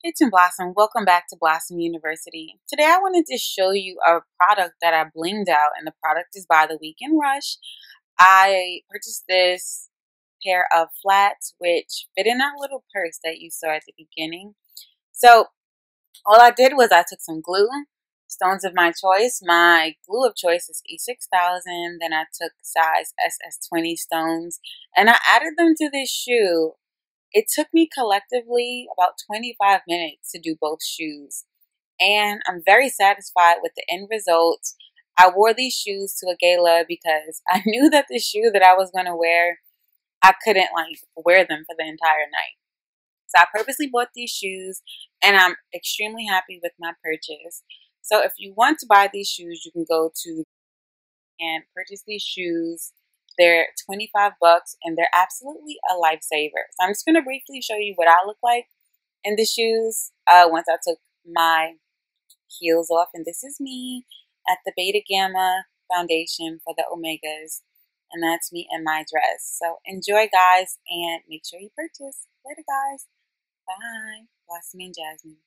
Hey Tim Blossom, welcome back to Blossom University. Today I wanted to show you a product that I blinged out, and the product is by the Weekend Rush. I purchased this pair of flats which fit in that little purse that you saw at the beginning. So all I did was I took some glue, stones of my choice. My glue of choice is E6000. Then I took size SS20 stones and I added them to this shoe. It took me collectively about 25 minutes to do both shoes, and I'm very satisfied with the end result. I wore these shoes to a gala because I knew that the shoe that I was going to wear, I couldn't wear them for the entire night. So I purposely bought these shoes, and I'm extremely happy with my purchase. So if you want to buy these shoes, you can go to and purchase these shoes. They're 25 bucks and they're absolutely a lifesaver. So I'm just going to briefly show you what I look like in the shoes once I took my heels off. And this is me at the Beta Gamma foundation for the Omegas. And that's me in my dress. So enjoy, guys, and make sure you purchase. Later, guys. Bye. Blossom and Jasmine.